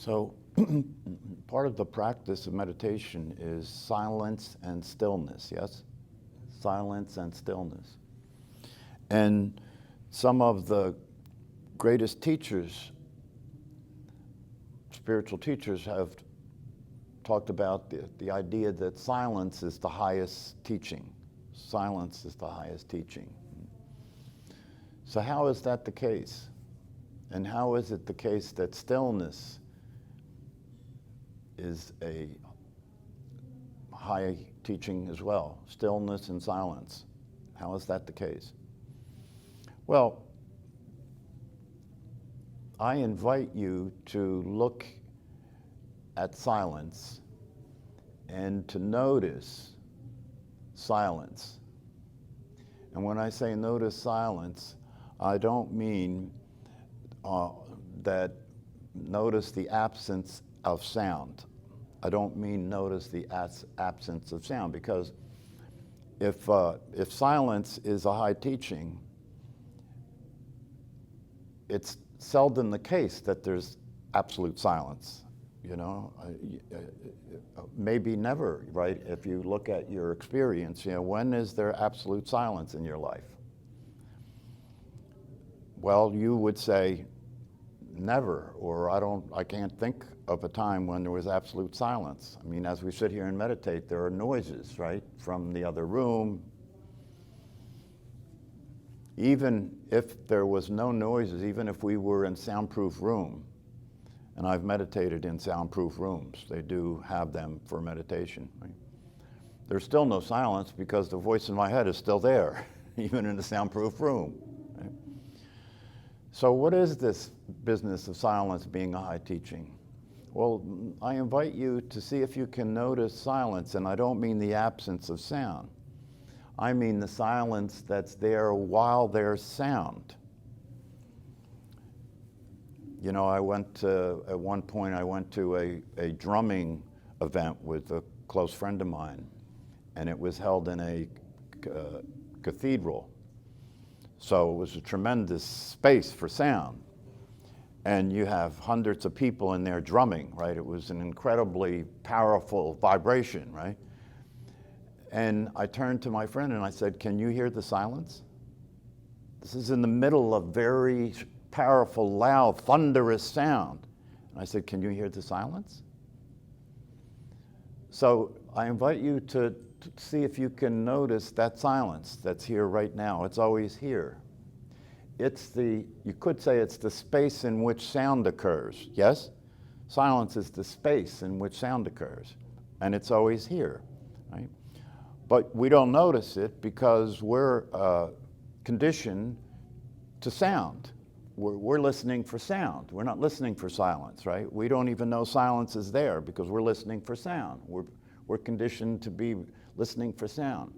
So part of the practice of meditation is silence and stillness, yes? Silence and stillness. And some of the greatest teachers, spiritual teachers, have talked about the idea that silence is the highest teaching. Silence is the highest teaching. So how is that the case? And how is it the case that stillness is a high teaching as well? Stillness and silence. How is that the case? Well, I invite you to look at silence and to notice silence. And when I say notice silence, I don't mean that notice the absence of sound. I don't mean notice the absence of sound, because if silence is a high teaching, it's seldom the case that there's absolute silence. You know, maybe never, right? If you look at your experience, you know, when is there absolute silence in your life? Well, you would say never, or I can't think of a time when there was absolute silence. I mean, as we sit here and meditate, there are noises, right, from the other room. Even if there was no noises, even if we were in soundproof room, and I've meditated in soundproof rooms, they do have them for meditation, right? There's still no silence because the voice in my head is still there, even in a soundproof room. Right? So what is this business of silence being a high teaching? Well, I invite you to see if you can notice silence, and I don't mean the absence of sound. I mean the silence that's there while there's sound. You know, at one point I went to a drumming event with a close friend of mine, and it was held in a cathedral. So it was a tremendous space for sound. And you have hundreds of people in there drumming, right? It was an incredibly powerful vibration, right? And I turned to my friend and I said, "Can you hear the silence? This is in the middle of very powerful, loud, thunderous sound." And I said, "Can you hear the silence?" So I invite you to see if you can notice that silence that's here right now. It's always here. You could say it's the space in which sound occurs, yes? Silence is the space in which sound occurs, and it's always here, right? But we don't notice it because we're conditioned to sound. We're listening for sound. We're not listening for silence, right? We don't even know silence is there because we're listening for sound. We're conditioned to be listening for sound.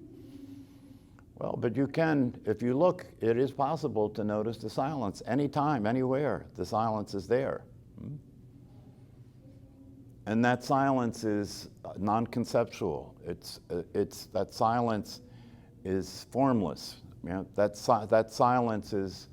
Well, but you can, if you look, it is possible to notice the silence anytime, anywhere. The silence is there. And that silence is non-conceptual. That silence is formless. You know, that silence is,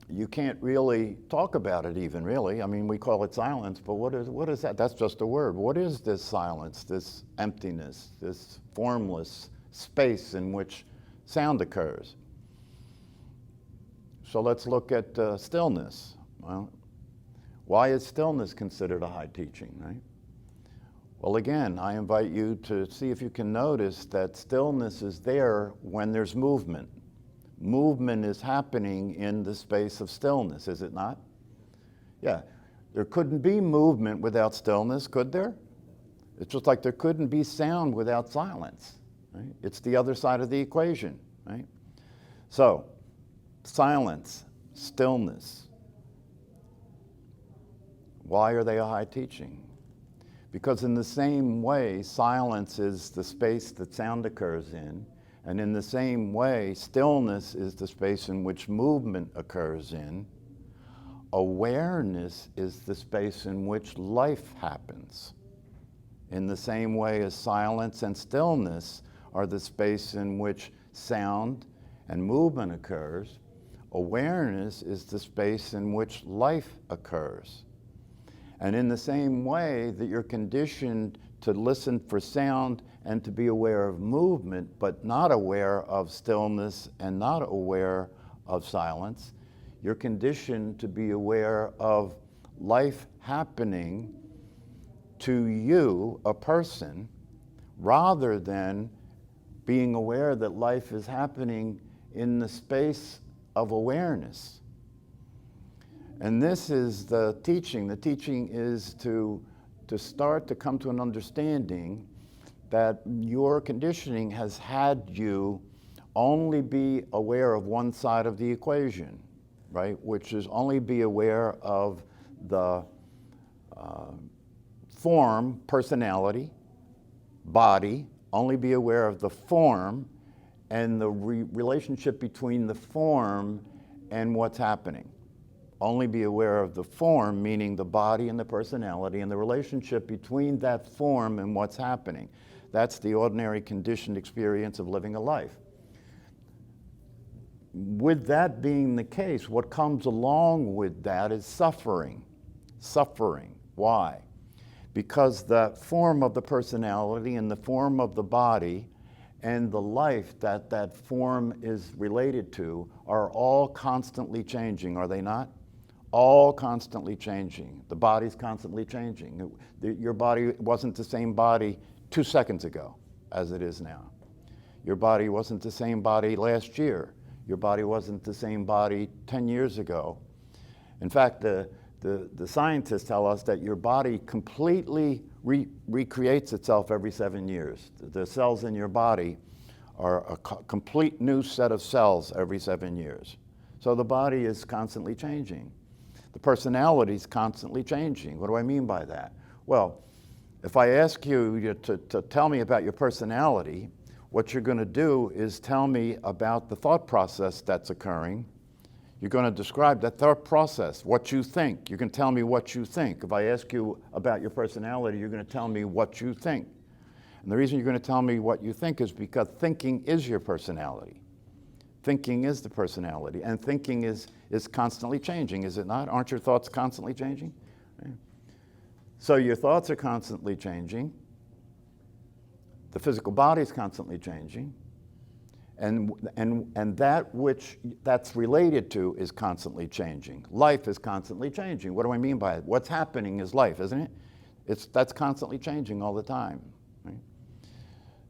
you can't really talk about it even, really. I mean, we call it silence, but what is that? That's just a word. What is this silence, this emptiness, this formless space in which sound occurs? So let's look at stillness. Well, why is stillness considered a high teaching, right? Well, again, I invite you to see if you can notice that stillness is there when there's movement. Movement is happening in the space of stillness, is it not? Yeah, there couldn't be movement without stillness, could there? It's just like there couldn't be sound without silence, right? It's the other side of the equation, right? So, silence, stillness. Why are they a high teaching? Because in the same way, silence is the space that sound occurs in, and in the same way, stillness is the space in which movement occurs in. Awareness is the space in which life happens. In the same way as silence and stillness are the space in which sound and movement occurs, Awareness is the space in which life occurs. And in the same way that you're conditioned to listen for sound and to be aware of movement, but not aware of stillness and not aware of silence, you're conditioned to be aware of life happening to you, a person, rather than being aware that life is happening in the space of awareness. And this is the teaching. The teaching is to start to come to an understanding that your conditioning has had you only be aware of one side of the equation, right? Which is only be aware of the form, personality, body, only be aware of the form and the relationship between the form and what's happening. Only be aware of the form, meaning the body and the personality, and the relationship between that form and what's happening. That's the ordinary conditioned experience of living a life. With that being the case, what comes along with that is suffering. Suffering. Why? Because the form of the personality and the form of the body and the life that that form is related to are all constantly changing, are they not? All constantly changing. The body's constantly changing. Your body wasn't the same body 2 seconds ago as it is now. Your body wasn't the same body last year. Your body wasn't the same body 10 years ago. In fact, the scientists tell us that your body completely recreates itself every 7 years. The cells in your body are a complete new set of cells every 7 years. So the body is constantly changing. The personality is constantly changing. What do I mean by that? Well, if I ask you to tell me about your personality, what you're going to do is tell me about the thought process that's occurring. You're going to describe that thought process, what you think. You can tell me what you think. If I ask you about your personality, you're going to tell me what you think. And the reason you're going to tell me what you think is because thinking is your personality. Thinking is the personality, and thinking is constantly changing, is it not? Aren't your thoughts constantly changing? Right. So your thoughts are constantly changing. The physical body is constantly changing. And that which that's related to is constantly changing. Life is constantly changing. What do I mean by it? What's happening is life, isn't it? That's constantly changing all the time. Right?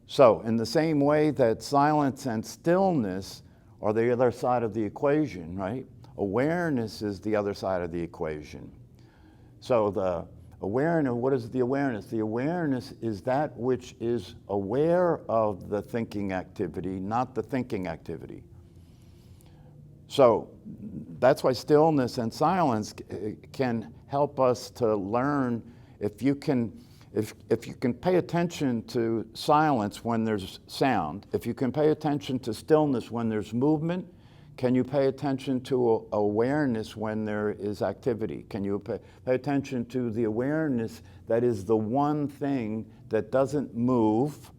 So in the same way that silence and stillness are the other side of the equation, right? Awareness is the other side of the equation. So the awareness, what is the awareness? The awareness is that which is aware of the thinking activity, not the thinking activity. So that's why stillness and silence can help us to learn. If you can pay attention to silence when there's sound, if you can pay attention to stillness when there's movement, can you pay attention to awareness when there is activity? Can you pay attention to the awareness that is the one thing that doesn't move,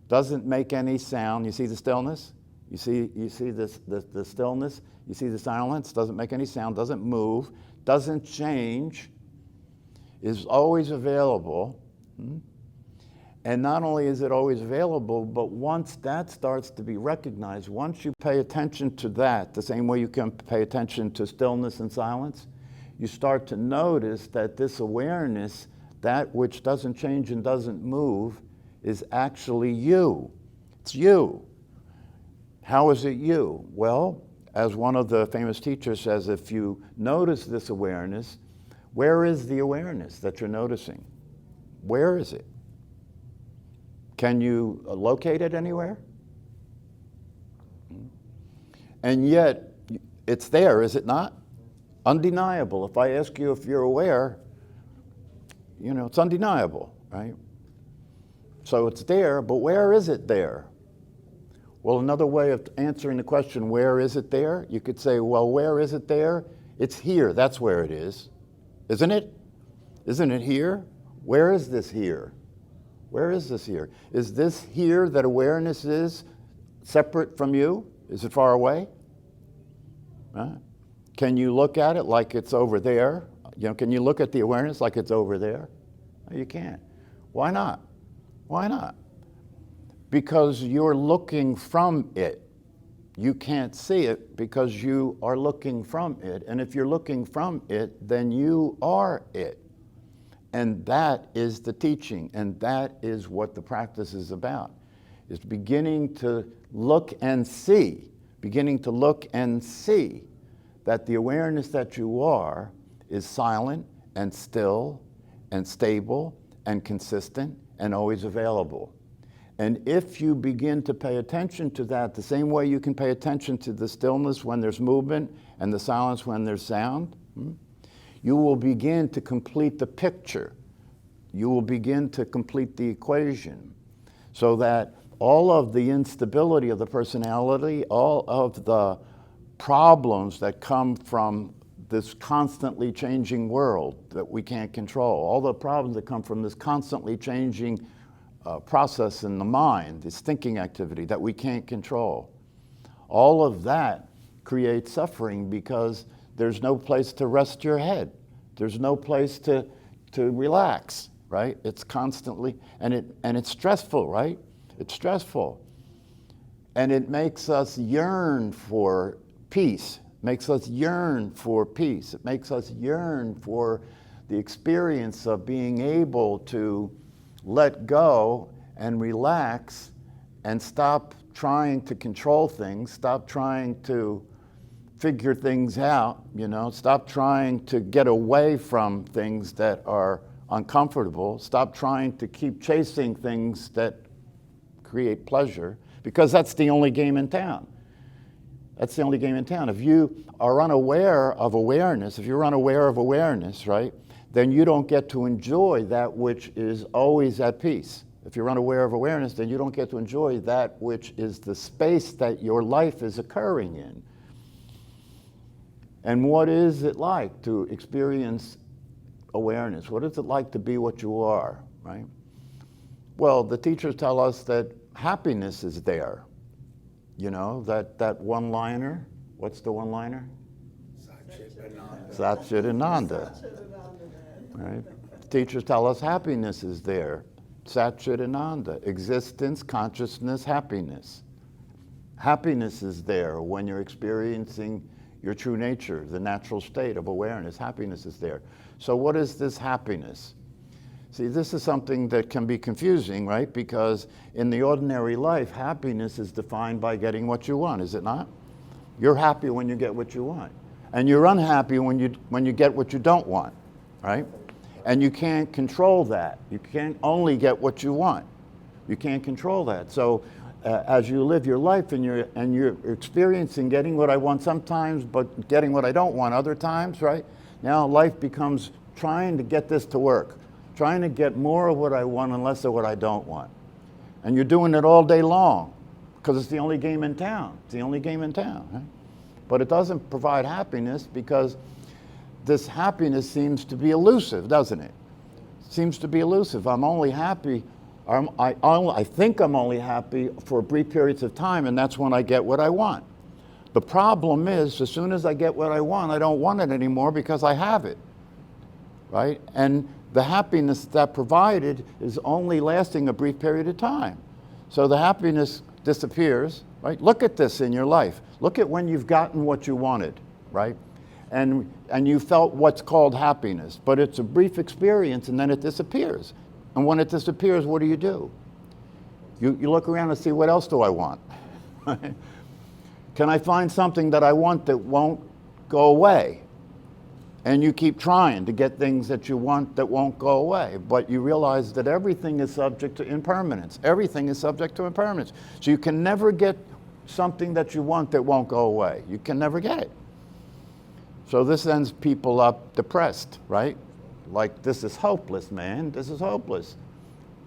doesn't make any sound? You see the stillness? You see the stillness? You see the silence? Doesn't make any sound, doesn't move, doesn't change, is always available. And not only is it always available, but once that starts to be recognized, once you pay attention to that, the same way you can pay attention to stillness and silence, you start to notice that this awareness, that which doesn't change and doesn't move, is actually you. It's you. How is it you? Well, as one of the famous teachers says, if you notice this awareness, where is the awareness that you're noticing? Where is it? Can you locate it anywhere? And yet, it's there, is it not? Undeniable. If I ask you if you're aware, it's undeniable, right? So it's there, but where is it there? Well, another way of answering the question, where is it there? You could say, well, where is it there? It's here, that's where it is. Isn't it? Isn't it here? Where is this here? Where is this here? Is this here that awareness is separate from you? Is it far away? Right? Can you look at it like it's over there? Can you look at the awareness like it's over there? No, you can't. Why not? Why not? Because you're looking from it. You can't see it because you are looking from it. And if you're looking from it, then you are it. And that is the teaching, and that is what the practice is about. It's beginning to look and see, that the awareness that you are is silent and still and stable and consistent and always available. And if you begin to pay attention to that, the same way you can pay attention to the stillness when there's movement and the silence when there's sound, you will begin to complete the picture. You will begin to complete the equation so that all of the instability of the personality, all of the problems that come from this constantly changing world that we can't control, all the problems that come from this constantly changing process in the mind, this thinking activity that we can't control, all of that creates suffering because there's no place to rest your head. There's no place to relax, right? It's constantly, and it's stressful, right? It's stressful. And it makes us yearn for peace. It makes us yearn for peace. It makes us yearn for the experience of being able to let go and relax and stop trying to control things, stop trying to figure things out, stop trying to get away from things that are uncomfortable, stop trying to keep chasing things that create pleasure, because that's the only game in town. That's the only game in town. If you are unaware of awareness, right, then you don't get to enjoy that which is always at peace. If you're unaware of awareness, then you don't get to enjoy that which is the space that your life is occurring in. And what is it like to experience awareness? What is it like to be what you are, right? Well, the teachers tell us that happiness is there. That one-liner. What's the one-liner? Satchitananda. Right? The teachers tell us happiness is there. Satchitananda. Existence, consciousness, happiness. Happiness is there when you're experiencing your true nature, the natural state of awareness. Happiness is there. So what is this happiness? See, this is something that can be confusing, right? Because in the ordinary life, happiness is defined by getting what you want, is it not? You're happy when you get what you want. And you're unhappy when you get what you don't want, right? And you can't control that. You can't only get what you want. You can't control that. So as you live your life and you're experiencing getting what I want sometimes, but getting what I don't want other times, right? Now life becomes trying to get this to work, trying to get more of what I want and less of what I don't want. And you're doing it all day long because it's the only game in town. It's the only game in town, right? But it doesn't provide happiness because this happiness seems to be elusive, doesn't it? It seems to be elusive. I'm only happy, I think I'm only happy for brief periods of time, and that's when I get what I want. The problem is, as soon as I get what I want, I don't want it anymore because I have it, right? And the happiness that provided is only lasting a brief period of time. So the happiness disappears, right? Look at this in your life. Look at when you've gotten what you wanted, right? And you felt what's called happiness, but it's a brief experience and then it disappears. And when it disappears, what do? You look around and see, what else do I want? Can I find something that I want that won't go away? And you keep trying to get things that you want that won't go away, but you realize that everything is subject to impermanence. Everything is subject to impermanence. So you can never get something that you want that won't go away. You can never get it. So this ends people up depressed, right? Like, this is hopeless, man. This is hopeless.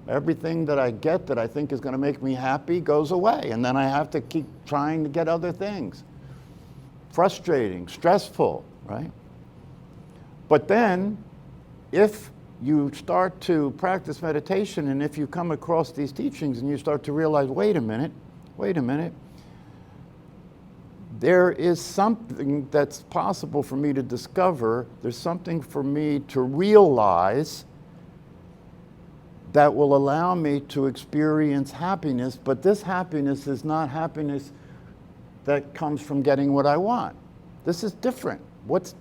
Everything that I get that I think is going to make me happy goes away, and then I have to keep trying to get other things. Frustrating, stressful, right? But then, if you start to practice meditation, and if you come across these teachings and you start to realize, wait a minute, there is something that's possible for me to discover. There's something for me to realize that will allow me to experience happiness, but this happiness is not happiness that comes from getting what I want. This is different. What's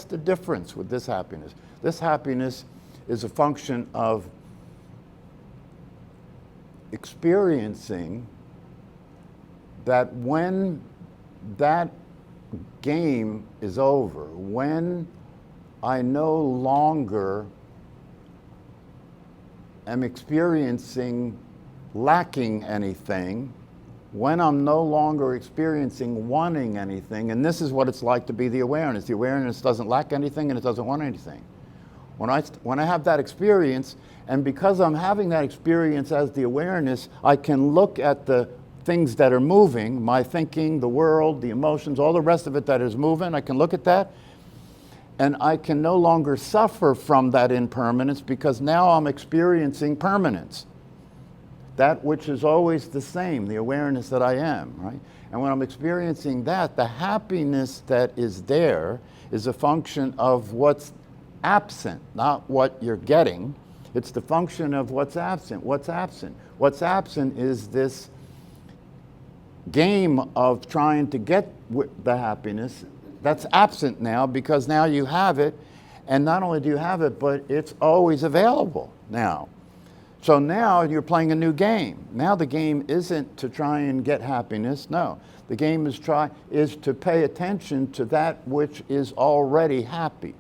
the difference with this happiness? This happiness is a function of experiencing that when that game is over, when I no longer am experiencing lacking anything, when I'm no longer experiencing wanting anything, and this is what it's like to be the awareness. The awareness doesn't lack anything and it doesn't want anything. When I have that experience, and because I'm having that experience as the awareness, I can look at the things that are moving, my thinking, the world, the emotions, all the rest of it that is moving, I can look at that, and I can no longer suffer from that impermanence because now I'm experiencing permanence. That which is always the same, the awareness that I am, right? And when I'm experiencing that, the happiness that is there is a function of what's absent, not what you're getting. It's the function of what's absent. What's absent? What's absent is this game of trying to get the happiness. That's absent now because now you have it, and not only do you have it, but it's always available now. So now you're playing a new game. Now the game isn't to try and get happiness, no. The game is to pay attention to that which is already happy,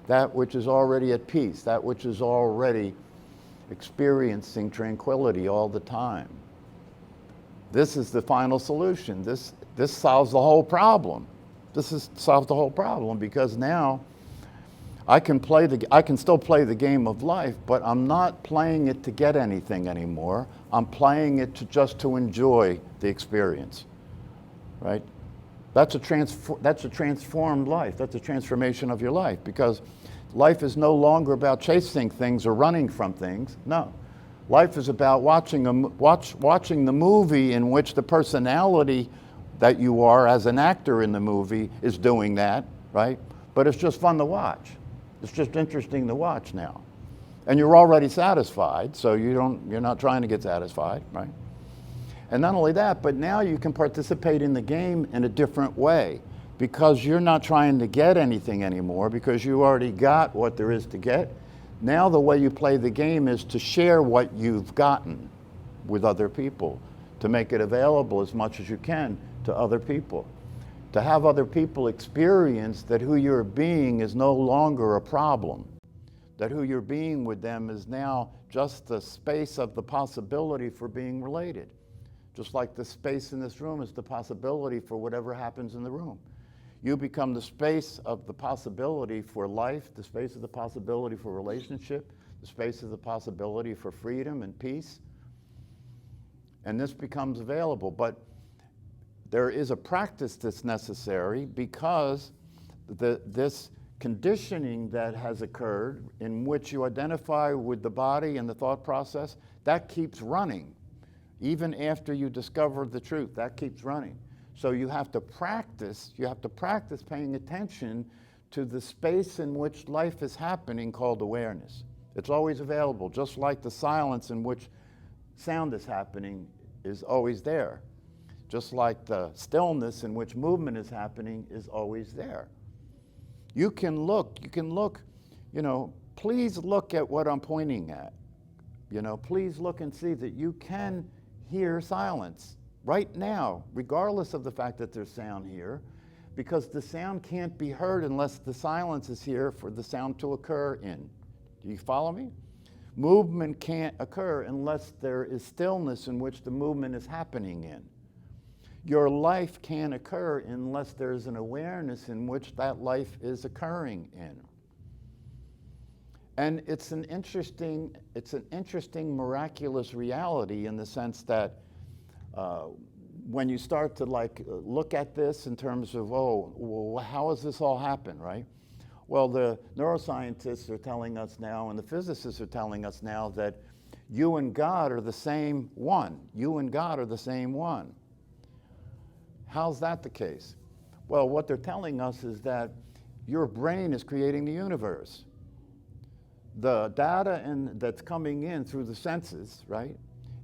that which is already at peace, that which is already experiencing tranquility all the time. This is the final solution. This solves the whole problem. Solves the whole problem because now I can still play the game of life, but I'm not playing it to get anything anymore. I'm playing it just to enjoy the experience, right? That's a transformed life. That's a transformation of your life because life is no longer about chasing things or running from things. No. Life is about watching the movie in which the personality that you are as an actor in the movie is doing that, right? But it's just fun to watch. It's just interesting to watch now. And you're already satisfied, so you're not trying to get satisfied, right? And not only that, but now you can participate in the game in a different way because you're not trying to get anything anymore because you already got what there is to get. Now the way you play the game is to share what you've gotten with other people, to make it available as much as you can to other people. To have other people experience that who you're being is no longer a problem, that who you're being with them is now just the space of the possibility for being related. Just like the space in this room is the possibility for whatever happens in the room. You become the space of the possibility for life, the space of the possibility for relationship, the space of the possibility for freedom and peace. And this becomes available. But there is a practice that's necessary because this conditioning that has occurred in which you identify with the body and the thought process, that keeps running. Even after you discover the truth, that keeps running. So you have to practice paying attention to the space in which life is happening called awareness. It's always available, just like the silence in which sound is happening is always there. Just like the stillness in which movement is happening is always there. You can look, please look at what I'm pointing at. Please look and see that you can hear silence right now, regardless of the fact that there's sound here, because the sound can't be heard unless the silence is here for the sound to occur in. Do you follow me? Movement can't occur unless there is stillness in which the movement is happening in. Your life can't occur unless there's an awareness in which that life is occurring in. And it's an interesting miraculous reality in the sense that when you start to look at this in terms of, how has this all happened, right? Well, the neuroscientists are telling us now, and the physicists are telling us now that you and God are the same one. You and God are the same one. How's that the case? Well, what they're telling us is that your brain is creating the universe. The data that's coming in through the senses, right,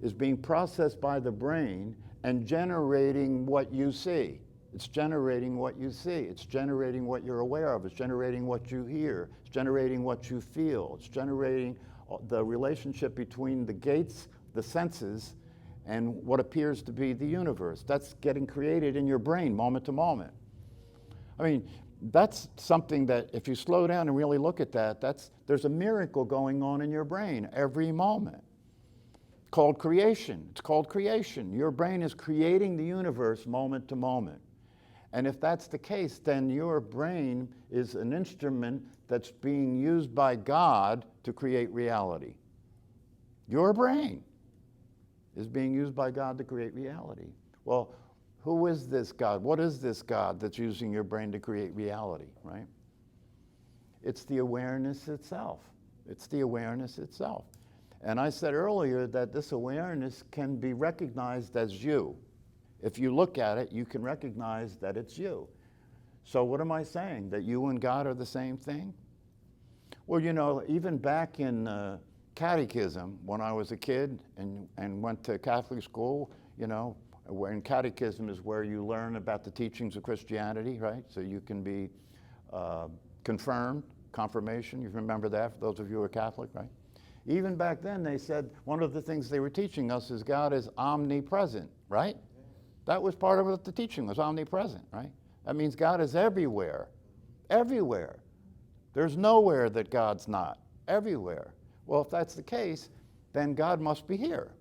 is being processed by the brain and generating what you see. It's generating what you see. It's generating what you're aware of. It's generating what you hear. It's generating what you feel. It's generating the relationship between the gates, the senses, and what appears to be the universe. That's getting created in your brain moment to moment. I mean, that's something that if you slow down and really look at that, there's a miracle going on in your brain every moment. Called creation. It's called creation. Your brain is creating the universe moment to moment. And if that's the case, then your brain is an instrument that's being used by God to create reality. Your brain is being used by God to create reality. Well, who is this God? What is this God that's using your brain to create reality, right? It's the awareness itself. It's the awareness itself. And I said earlier that this awareness can be recognized as you. If you look at it, you can recognize that it's you. So what am I saying? That you and God are the same thing? Well, you know, even back in catechism, when I was a kid and went to Catholic school, you know, when catechism is where you learn about the teachings of Christianity, right? So you can be confirmed, confirmation. You remember that, for those of you who are Catholic, right? Even back then, they said one of the things they were teaching us is God is omnipresent, right? That was part of what the teaching was, omnipresent, right? That means God is everywhere, everywhere. There's nowhere that God's not, everywhere. Well, if that's the case, then God must be here.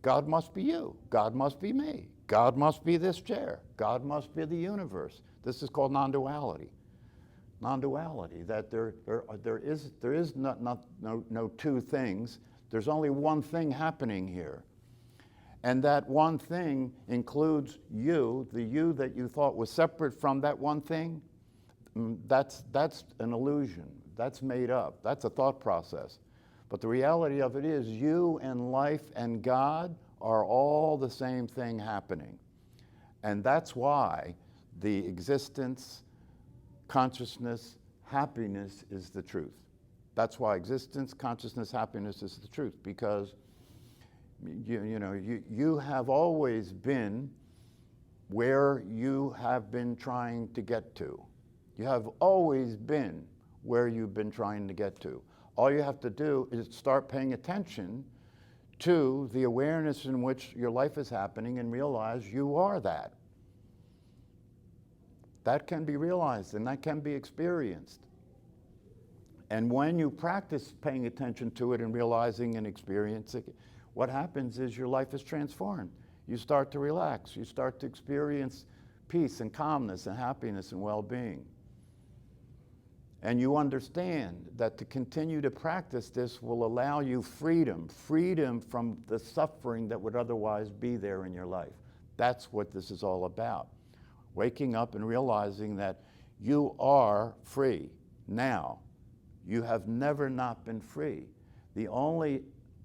God must be you. God must be me. God must be this chair. God must be the universe. This is called non-duality. Non-duality, that there is no two things. There's only one thing happening here. And that one thing includes you, the you that you thought was separate from that one thing. That's an illusion. That's made up. That's a thought process. But the reality of it is you and life and God are all the same thing happening. And that's why the existence, consciousness, happiness is the truth. That's why existence, consciousness, happiness is the truth, because you have always been where you have been trying to get to. You have always been where you've been trying to get to. All you have to do is start paying attention to the awareness in which your life is happening and realize you are that. That can be realized and that can be experienced. And when you practice paying attention to it and realizing and experiencing it, what happens is your life is transformed. You start to relax. You start to experience peace and calmness and happiness and well-being. And you understand that to continue to practice this will allow you freedom from the suffering that would otherwise be there in your life. That's what this is all about. Waking up and realizing that you are free now. You have never not been free. The only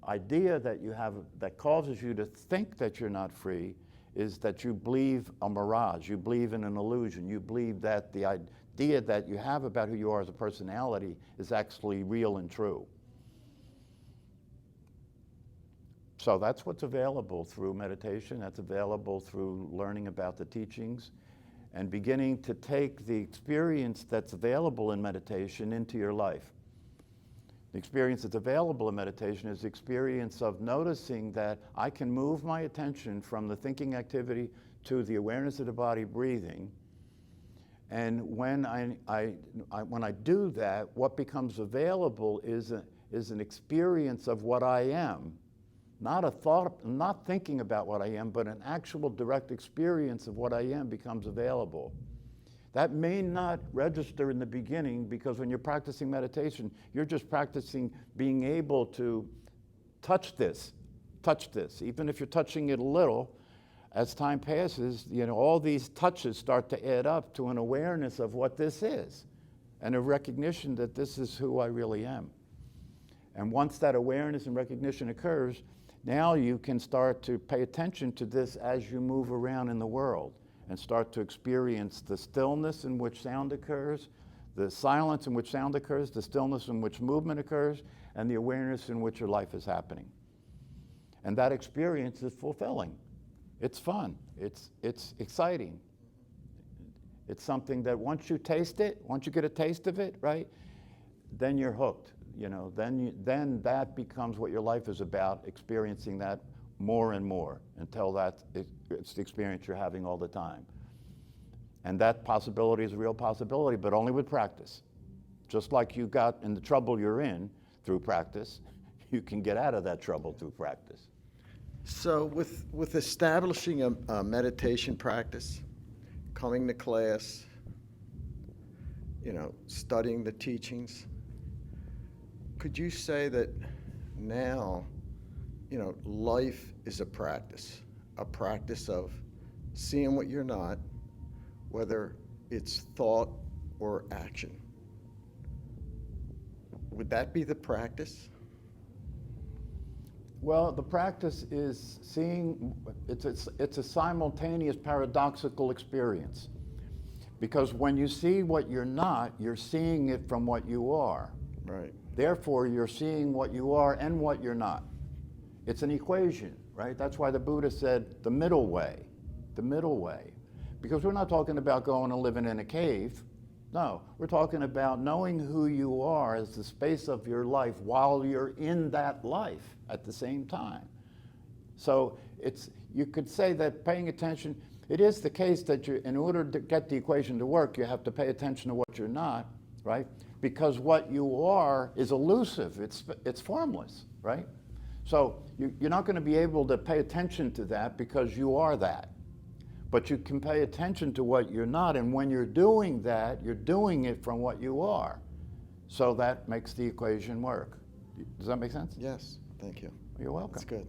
idea that you have that causes you to think that you're not free is that you believe a mirage. You believe in an illusion. You believe that the idea that you have about who you are as a personality is actually real and true. So that's what's available through meditation. That's available through learning about the teachings and beginning to take the experience that's available in meditation into your life. The experience that's available in meditation is the experience of noticing that I can move my attention from the thinking activity to the awareness of the body breathing. And when I do that, what becomes available is an experience of what I am. Not a thought, not thinking about what I am, but an actual direct experience of what I am becomes available. That may not register in the beginning because when you're practicing meditation, you're just practicing being able to touch this. Even if you're touching it a little, as time passes, all these touches start to add up to an awareness of what this is and a recognition that this is who I really am. And once that awareness and recognition occurs, now you can start to pay attention to this as you move around in the world. and start to experience the stillness in which sound occurs, the silence in which sound occurs, the stillness in which movement occurs, and the awareness in which your life is happening. And that experience is fulfilling. It's fun. It's exciting. It's something that once you taste it, once you get a taste of it, right, then you're hooked. You know, then that becomes what your life is about, experiencing that more and more until it's the experience you're having all the time. And that possibility is a real possibility, but only with practice. Just like you got in the trouble you're in through practice, you can get out of that trouble through practice. So with establishing a meditation practice, coming to class, you know, studying the teachings, could you say that now, you know, life is a practice of seeing what you're not, whether it's thought or action? Would that be the practice? Well, the practice is seeing, it's a simultaneous paradoxical experience. Because when you see what you're not, you're seeing it from what you are. Right. Therefore, you're seeing what you are and what you're not. It's an equation, right? That's why the Buddha said the middle way. Because we're not talking about going and living in a cave. No, we're talking about knowing who you are as the space of your life while you're in that life at the same time. So you could say that paying attention, it is the case that in order to get the equation to work, you have to pay attention to what you're not, right? Because what you are is elusive, it's formless, right? So you're not going to be able to pay attention to that because you are that. But you can pay attention to what you're not, and when you're doing that, you're doing it from what you are. So that makes the equation work. Does that make sense? Yes, thank you. You're welcome. That's good.